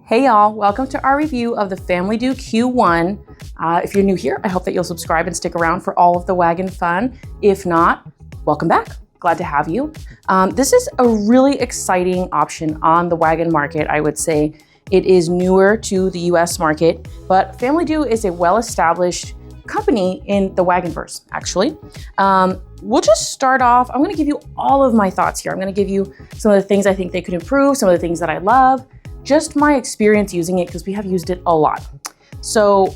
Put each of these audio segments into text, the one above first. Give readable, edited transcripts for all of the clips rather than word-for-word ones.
Hey y'all, welcome to our review of the Familidoo Q1. If you're new here, I hope that you'll subscribe and stick around for all of the wagon fun. If not, welcome back. Glad to have you. This is a really exciting option on the wagon market, I would say. It is newer to the US market, but Familidoo is a well-established company in the wagonverse, actually. We'll just start off. I'm gonna give you all of my thoughts here. I'm gonna give you some of the things I think they could improve, some of the things that I love, just my experience using it because we have used it a lot. So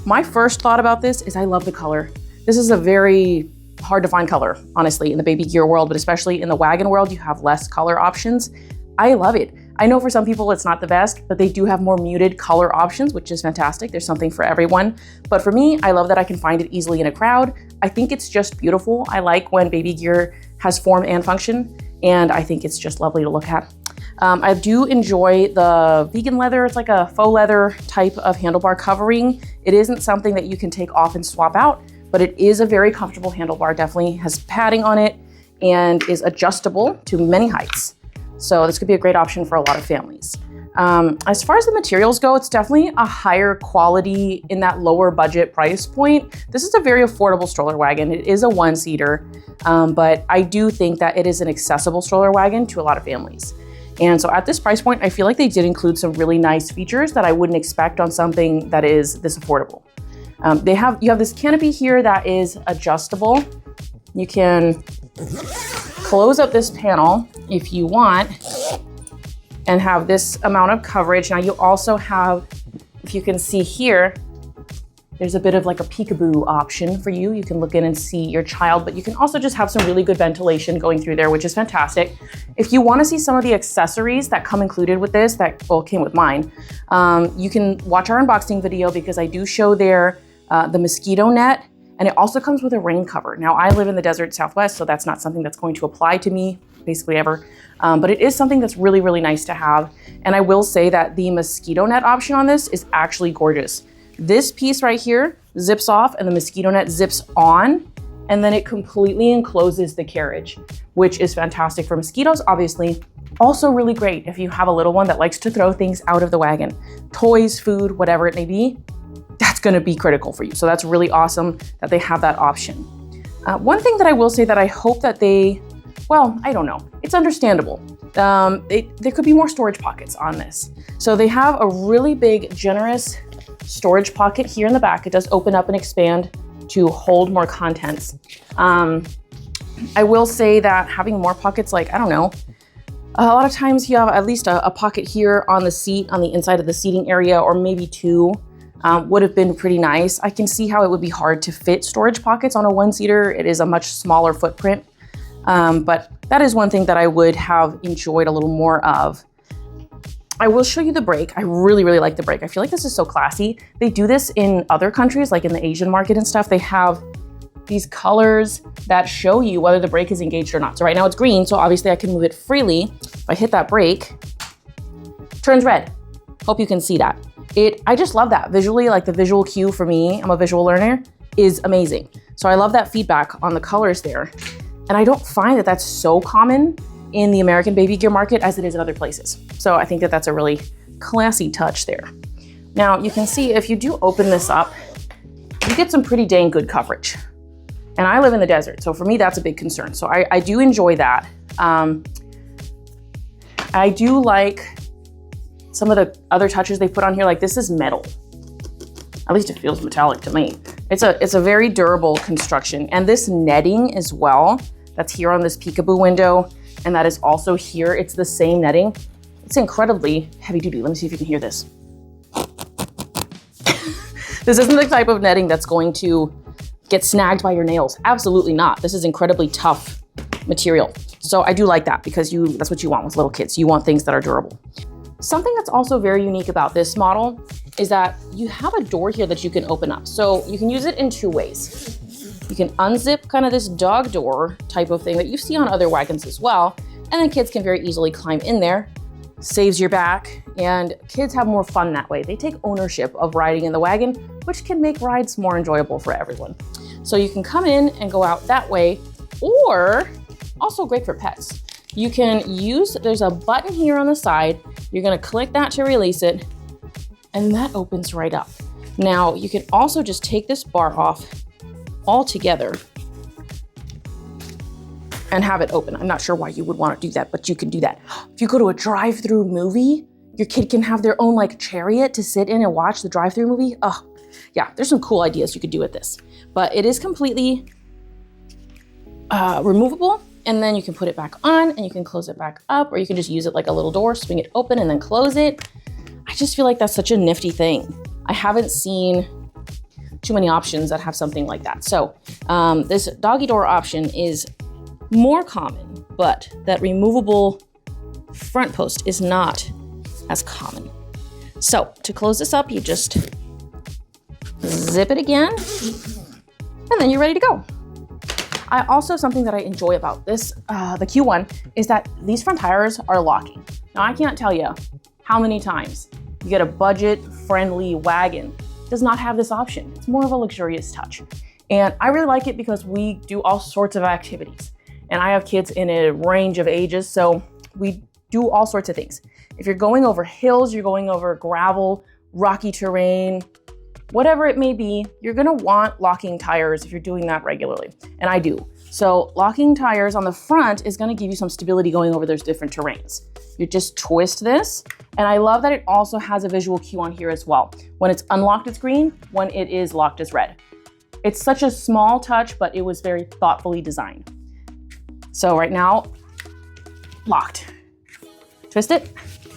my first thought about this is I love the color. This is a very hard to find color, honestly, in the baby gear world, but especially in the wagon world, you have less color options. I love it. I know for some people it's not the best, but they do have more muted color options, which is fantastic. There's something for everyone. But for me, I love that I can find it easily in a crowd. I think it's just beautiful. I like when baby gear has form and function, and I think it's just lovely to look at. I do enjoy the vegan leather. It's like a faux leather type of handlebar covering. It isn't something that you can take off and swap out, but it is a very comfortable handlebar. Definitely has padding on it and is adjustable to many heights. So this could be a great option for a lot of families. As far as the materials go, it's definitely a higher quality in that lower budget price point. This is a very affordable stroller wagon. It is a one-seater, but I do think that it is an accessible stroller wagon to a lot of families. And so at this price point, I feel like they did include some really nice features that I wouldn't expect on something that is this affordable. You have this canopy here that is adjustable. You can close up this panel if you want and have this amount of coverage. Now you also have, if you can see here, there's a bit of like a peekaboo option for you. You can look in and see your child, but you can also just have some really good ventilation going through there, which is fantastic. If you want to see some of the accessories that come included with this, that came with mine, you can watch our unboxing video because I do show there the mosquito net, and it also comes with a rain cover. Now I live in the desert Southwest, so that's not something that's going to apply to me basically ever, but it is something that's really, really nice to have. And I will say that the mosquito net option on this is actually gorgeous. This piece right here zips off and the mosquito net zips on, and then it completely encloses the carriage, which is fantastic for mosquitoes, obviously. Also really great if you have a little one that likes to throw things out of the wagon. Toys, food, whatever it may be, that's gonna be critical for you. So that's really awesome that they have that option. One thing that I will say that I hope that well, I don't know, it's understandable. There could be more storage pockets on this. So they have a really big, generous storage pocket here in the back. It does open up and expand to hold more contents. I will say that having more pockets, like, I don't know, a lot of times you have at least a pocket here on the seat, on the inside of the seating area, or maybe two, would have been pretty nice. I can see how it would be hard to fit storage pockets on a one-seater. It is a much smaller footprint, but that is one thing that I would have enjoyed a little more of. I will show you the brake. I really, really like the brake. I feel like this is so classy. They do this in other countries, like in the Asian market and stuff. They have these colors that show you whether the brake is engaged or not. So right now it's green, so obviously I can move it freely. If I hit that brake, turns red. Hope you can see that. I just love that. Visually, like the visual cue for me, I'm a visual learner, is amazing. So I love that feedback on the colors there. And I don't find that that's so common in the American baby gear market as it is in other places. So I think that that's a really classy touch there. Now you can see if you do open this up, you get some pretty dang good coverage. And I live in the desert, so for me that's a big concern. So I do enjoy that. I do like some of the other touches they put on here, like this is metal. At least it feels metallic to me. It's a very durable construction. And this netting as well, that's here on this peekaboo window, and that is also here. It's the same netting. It's incredibly heavy duty. Let me see if you can hear this. This isn't the type of netting that's going to get snagged by your nails. Absolutely not. This is incredibly tough material. So I do like that because that's what you want with little kids. You want things that are durable. Something that's also very unique about this model is that you have a door here that you can open up. So you can use it in two ways. You can unzip kind of this dog door type of thing that you see on other wagons as well. And then kids can very easily climb in there, saves your back, and kids have more fun that way. They take ownership of riding in the wagon, which can make rides more enjoyable for everyone. So you can come in and go out that way, or also great for pets. You can use, there's a button here on the side. You're gonna click that to release it, and that opens right up. Now you can also just take this bar off altogether and have it open. I'm not sure why you would want to do that, but you can do that. If you go to a drive-through movie, your kid can have their own like chariot to sit in and watch the drive-through movie. Oh, yeah, there's some cool ideas you could do with this. But it is completely removable, and then you can put it back on and you can close it back up, or you can just use it like a little door, swing it open and then close it. I just feel like that's such a nifty thing. I haven't seen too many options that have something like that. So this doggy door option is more common, but that removable front post is not as common. So to close this up, you just zip it again, and then you're ready to go. I also, something that I enjoy about this, the Q1, is that these front tires are locking. Now I can't tell you how many times you get a budget-friendly wagon does not have this option. It's more of a luxurious touch. And I really like it because we do all sorts of activities. And I have kids in a range of ages, so we do all sorts of things. If you're going over hills, you're going over gravel, rocky terrain, whatever it may be, you're gonna want locking tires if you're doing that regularly, and I do. So locking tires on the front is gonna give you some stability going over those different terrains. You just twist this, and I love that it also has a visual cue on here as well. When it's unlocked, it's green. When it is locked, it's red. It's such a small touch, but it was very thoughtfully designed. So right now, locked. Twist it,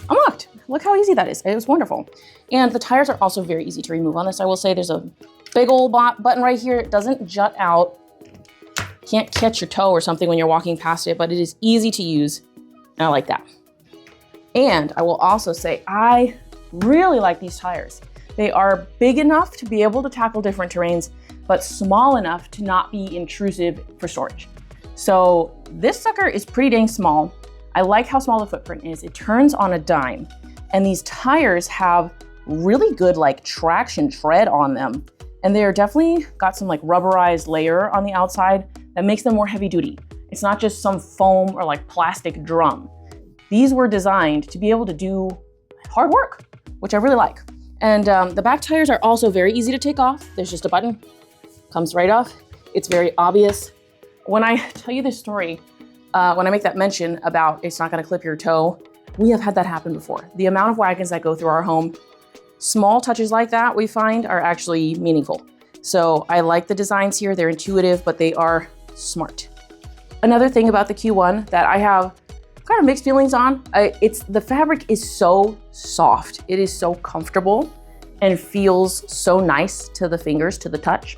unlocked. Look how easy that is. It was wonderful. And the tires are also very easy to remove on this. I will say there's a big old button right here. It doesn't jut out. Can't catch your toe or something when you're walking past it, but it is easy to use. And I like that. And I will also say, I really like these tires. They are big enough to be able to tackle different terrains, but small enough to not be intrusive for storage. So this sucker is pretty dang small. I like how small the footprint is. It turns on a dime, and these tires have really good like traction tread on them. And they're definitely got some like rubberized layer on the outside that makes them more heavy duty. It's not just some foam or like plastic drum. These were designed to be able to do hard work, which I really like. And the back tires are also very easy to take off. There's just a button, comes right off. It's very obvious. When I tell you this story, when I make that mention about it's not gonna clip your toe, we have had that happen before. The amount of wagons that go through our home, small touches like that we find are actually meaningful. So I like the designs here. They're intuitive, but they are smart. Another thing about the Q1 that I have kind of mixed feelings on, the fabric is so soft. It is so comfortable and feels so nice to the fingers, to the touch.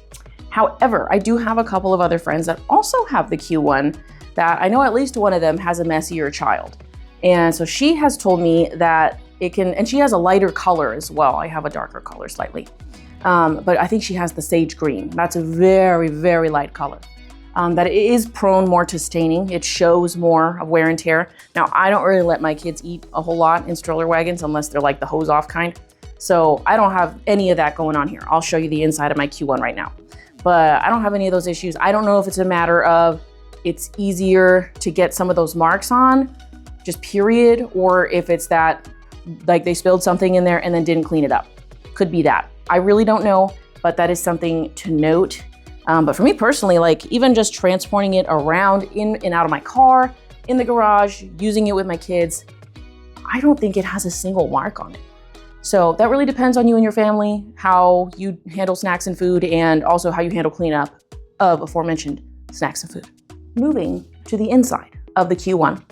However, I do have a couple of other friends that also have the Q1 that I know at least one of them has a messier child. And so she has told me that it can, and she has a lighter color as well. I have a darker color slightly. But I think she has the sage green. That's a very, very light color. That it is prone more to staining. It shows more of wear and tear. Now, I don't really let my kids eat a whole lot in stroller wagons unless they're like the hose off kind. So I don't have any of that going on here. I'll show you the inside of my Q1 right now. But I don't have any of those issues. I don't know if it's a matter of it's easier to get some of those marks on, just period, or if it's that like they spilled something in there and then didn't clean it up. Could be that. I really don't know, but that is something to note. But for me personally, like even just transporting it around in and out of my car, in the garage, using it with my kids, I don't think it has a single mark on it. So that really depends on you and your family, how you handle snacks and food, and also how you handle cleanup of aforementioned snacks and food. Moving to the inside of the Q1.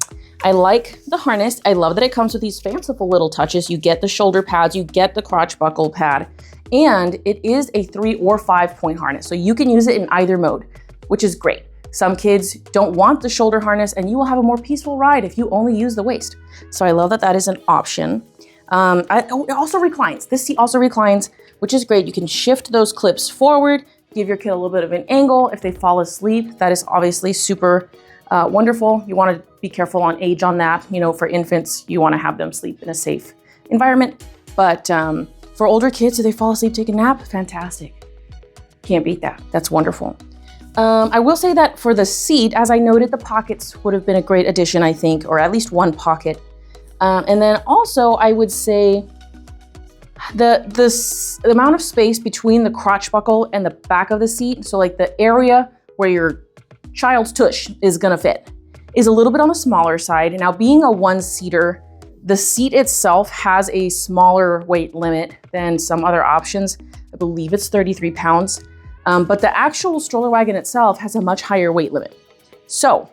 I like the harness. I love that it comes with these fanciful little touches. You get the shoulder pads, you get the crotch buckle pad, and it is a 3 or 5 point harness. So you can use it in either mode, which is great. Some kids don't want the shoulder harness, and you will have a more peaceful ride if you only use the waist. So I love that that is an option. It also reclines. This seat also reclines, which is great. You can shift those clips forward, give your kid a little bit of an angle if they fall asleep. That is obviously super wonderful. You want to be careful on age on that. You know, for infants, you want to have them sleep in a safe environment. But for older kids, if they fall asleep, take a nap, fantastic. Can't beat that. That's wonderful. I will say that for the seat, as I noted, the pockets would have been a great addition, I think, or at least one pocket. And then also, I would say, The amount of space between the crotch buckle and the back of the seat, so like the area where your child's tush is gonna fit, is a little bit on the smaller side. Now, being a one-seater, the seat itself has a smaller weight limit than some other options. I believe it's 33 pounds, but the actual stroller wagon itself has a much higher weight limit. So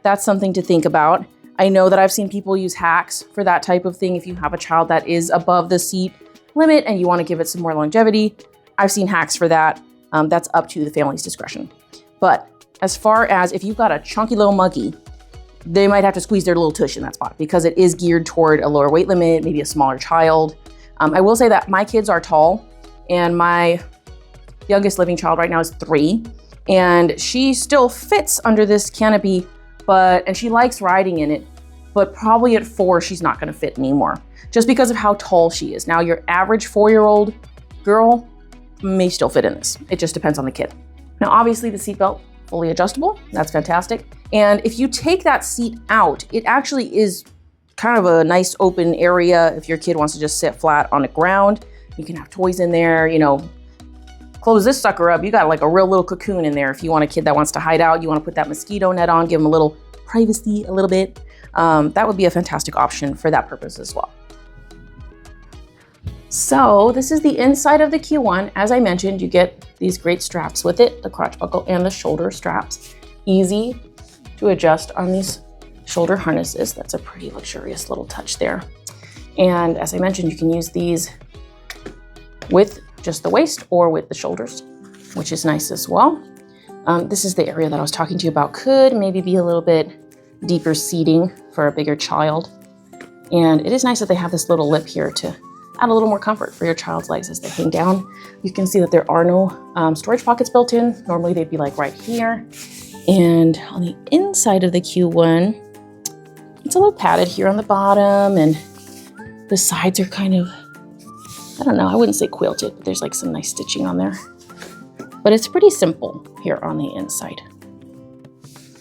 that's something to think about. I know that I've seen people use hacks for that type of thing. If you have a child that is above the seat limit and you want to give it some more longevity, I've seen hacks for that. That's up to the family's discretion. But as far as if you've got a chunky little monkey, they might have to squeeze their little tush in that spot because it is geared toward a lower weight limit, maybe a smaller child. I will say that my kids are tall, and my youngest living child right now is 3, and she still fits under this canopy, and she likes riding in it, but probably at 4, she's not gonna fit anymore, just because of how tall she is. Now, your average 4-year-old girl may still fit in this. It just depends on the kid. Now, obviously the seatbelt, fully adjustable, that's fantastic. And if you take that seat out, it actually is kind of a nice open area. If your kid wants to just sit flat on the ground, you can have toys in there, you know, close this sucker up. You got like a real little cocoon in there. If you want a kid that wants to hide out, you want to put that mosquito net on, give them a little privacy a little bit. That would be a fantastic option for that purpose as well. So this is the inside of the Q1. As I mentioned, you get these great straps with it, the crotch buckle and the shoulder straps. Easy to adjust on these shoulder harnesses. That's a pretty luxurious little touch there. And as I mentioned, you can use these with just the waist or with the shoulders, which is nice as well. This is the area that I was talking to you about. Could maybe be a little bit deeper seating for a bigger child. And it is nice that they have this little lip here to add a little more comfort for your child's legs as they hang down. You can see that there are no storage pockets built in. Normally they'd be like right here. And on the inside of the Q1, it's a little padded here on the bottom, and the sides are kind of, I don't know, I wouldn't say quilted, but there's like some nice stitching on there. But it's pretty simple here on the inside.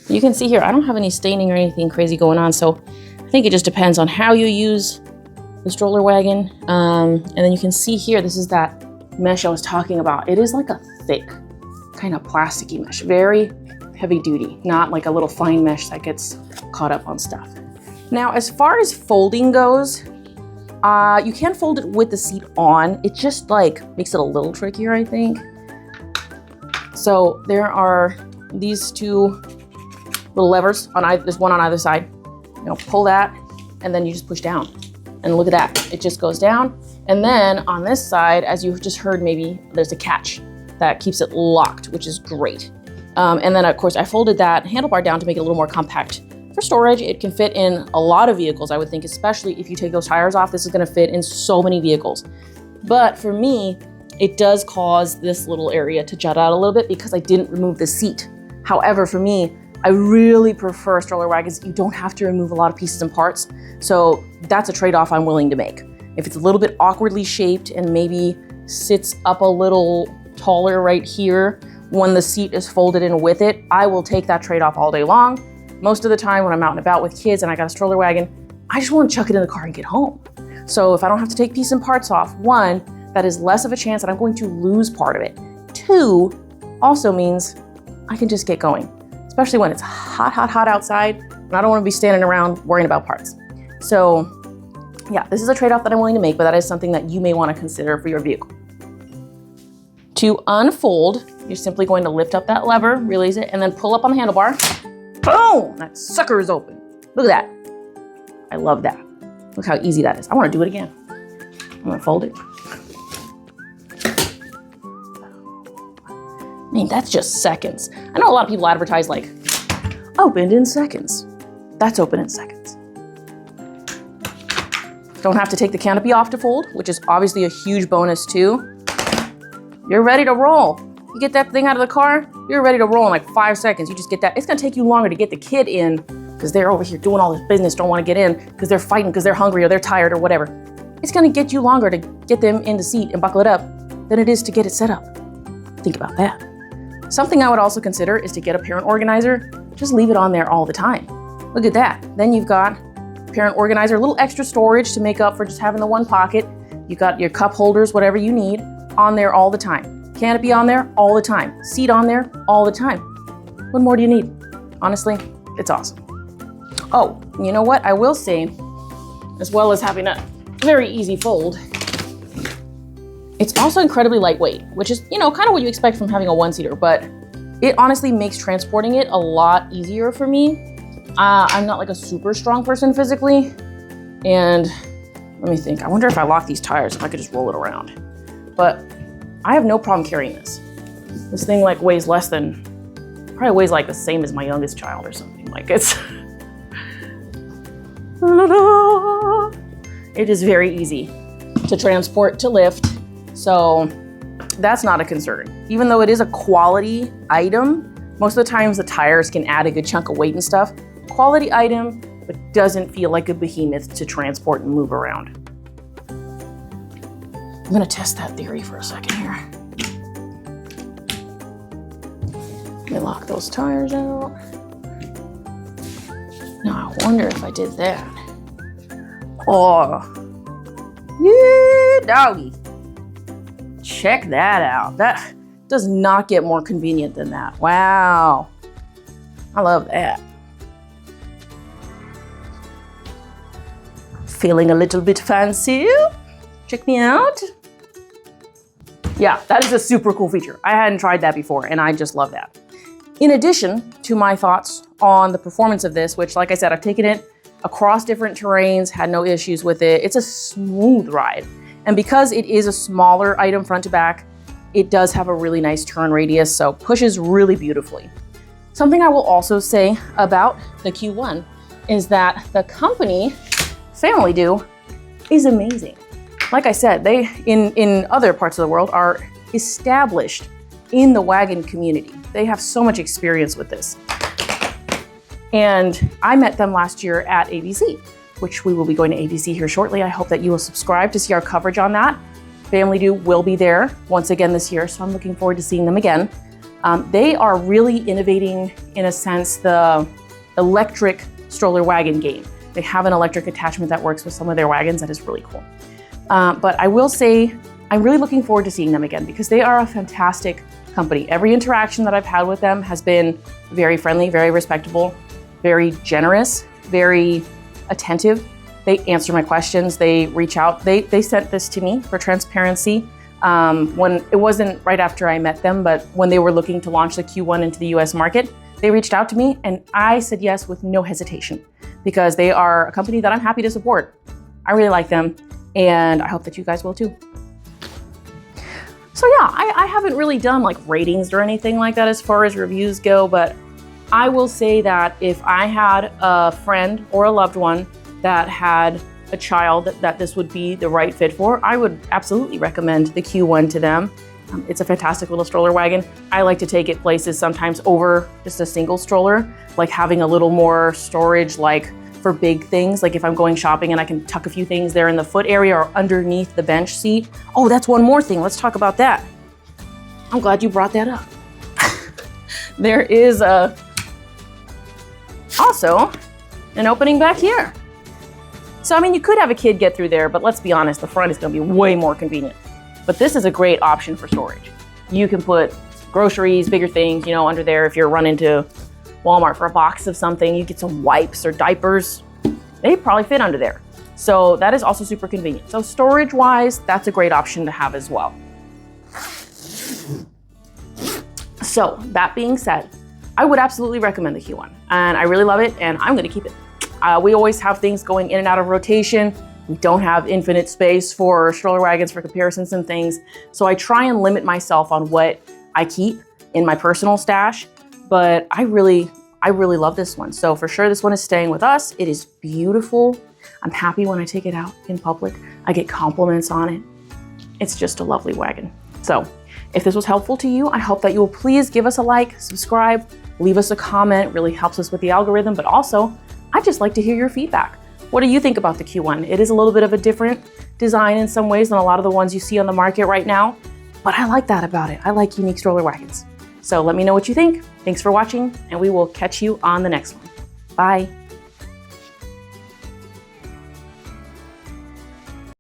You can see here, I don't have any staining or anything crazy going on, so I think it just depends on how you use the stroller wagon. And then you can see here, this is that mesh I was talking about. It is like a thick, kind of plasticky mesh, very heavy duty, not like a little fine mesh that gets caught up on stuff. Now, as far as folding goes, you can fold it with the seat on. It just like makes it a little trickier, I think. So there are these two little levers on either, there's one on either side. You know, pull that, and then you just push down. And look at that, it just goes down. And then on this side, as you just heard, maybe there's a catch that keeps it locked, which is great. And then of course I folded that handlebar down to make it a little more compact. For storage, it can fit in a lot of vehicles, I would think, especially if you take those tires off. This is gonna fit in so many vehicles. But for me, it does cause this little area to jut out a little bit because I didn't remove the seat. However, for me, I really prefer stroller wagons. You don't have to remove a lot of pieces and parts. So that's a trade-off I'm willing to make. If it's a little bit awkwardly shaped and maybe sits up a little taller right here when the seat is folded in with it, I will take that trade-off all day long. Most of the time when I'm out and about with kids and I got a stroller wagon, I just want to chuck it in the car and get home. So if I don't have to take pieces and parts off, 1, that is less of a chance that I'm going to lose part of it. 2, also means I can just get going, especially when it's hot, hot, hot outside, and I don't want to be standing around worrying about parts. So yeah, this is a trade-off that I'm willing to make, but that is something that you may want to consider for your vehicle. To unfold, you're simply going to lift up that lever, release it, and then pull up on the handlebar. Boom! That sucker is open. Look at that. I love that. Look how easy that is. I want to do it again. I'm going to fold it. I mean, that's just seconds. I know a lot of people advertise like, opened in seconds. That's open in seconds. Don't have to take the canopy off to fold, which is obviously a huge bonus too. You're ready to roll. You get that thing out of the car, you're ready to roll in like 5 seconds. You just get that. It's gonna take you longer to get the kid in because they're over here doing all this business, don't wanna get in because they're fighting, because they're hungry or they're tired or whatever. It's gonna get you longer to get them in the seat and buckle it up than it is to get it set up. Think about that. Something I would also consider is to get a parent organizer. Just leave it on there all the time. Look at that. Then you've got parent organizer, a little extra storage to make up for just having the one pocket. You got your cup holders, whatever you need, on there all the time. Canopy on there all the time. Seat on there all the time. What more do you need? Honestly, it's awesome. Oh, you know what? I will say, as well as having a very easy fold, it's also incredibly lightweight, which is, kind of what you expect from having a one-seater, but it honestly makes transporting it a lot easier for me. I'm not like a super strong person physically, and let me think. I wonder if I lock these tires, if I could just roll it around. But I have no problem carrying this. This thing like weighs probably weighs like the same as my youngest child or something. Like it's, it is very easy to transport, to lift. So that's not a concern. Even though it is a quality item, most of the times the tires can add a good chunk of weight and stuff. Quality item, but doesn't feel like a behemoth to transport and move around. I'm gonna test that theory for a second here. Let me lock those tires out. Now I wonder if I did that. Oh, yeah, doggy. Check that out. That does not get more convenient than that. Wow. I love that. Feeling a little bit fancy? Check me out. Yeah, that is a super cool feature. I hadn't tried that before, and I just love that. In addition to my thoughts on the performance of this, which, like I said, I've taken it across different terrains, had no issues with it. It's a smooth ride. And because it is a smaller item front to back, it does have a really nice turn radius, so pushes really beautifully. Something I will also say about the Q1 is that the company, Familidoo, is amazing. Like I said, they, in other parts of the world, are established in the wagon community. They have so much experience with this. And I met them last year at ABC, which we will be going to ABC here shortly. I hope that you will subscribe to see our coverage on that. Familidoo will be there once again this year, so I'm looking forward to seeing them again. They are really innovating, in a sense, the electric stroller wagon game. They have an electric attachment that works with some of their wagons that is really cool. But I will say, I'm really looking forward to seeing them again because they are a fantastic company. Every interaction that I've had with them has been very friendly, very respectable, very generous, very attentive. They answer my questions, they reach out. They sent this to me for transparency. When it wasn't right after I met them, but when they were looking to launch the Q1 into the US market, they reached out to me and I said yes with no hesitation because they are a company that I'm happy to support. I really like them and I hope that you guys will too. So yeah, I haven't really done like ratings or anything like that as far as reviews go, but I will say that if I had a friend or a loved one that had a child that this would be the right fit for, I would absolutely recommend the Q1 to them. It's a fantastic little stroller wagon. I like to take it places sometimes over just a single stroller, like having a little more storage, like for big things, like if I'm going shopping and I can tuck a few things there in the foot area or underneath the bench seat. Oh, that's one more thing. Let's talk about that. I'm glad you brought that up. There is also an opening back here. So, I mean, you could have a kid get through there, but let's be honest, the front is gonna be way more convenient. But this is a great option for storage. You can put groceries, bigger things, under there. If you're running to Walmart for a box of something, you get some wipes or diapers, they probably fit under there. So that is also super convenient. So storage-wise, that's a great option to have as well. So that being said, I would absolutely recommend the Q1 and I really love it and I'm gonna keep it. We always have things going in and out of rotation. We don't have infinite space for stroller wagons for comparisons and things. So I try and limit myself on what I keep in my personal stash, but I really love this one. So for sure, this one is staying with us. It is beautiful. I'm happy when I take it out in public. I get compliments on it. It's just a lovely wagon. So if this was helpful to you, I hope that you will please give us a like, subscribe, leave us a comment. It really helps us with the algorithm, but also I'd just like to hear your feedback. What do you think about the Q1? It is a little bit of a different design in some ways than a lot of the ones you see on the market right now, but I like that about it. I like unique stroller wagons. So let me know what you think. Thanks for watching, and we will catch you on the next one. Bye.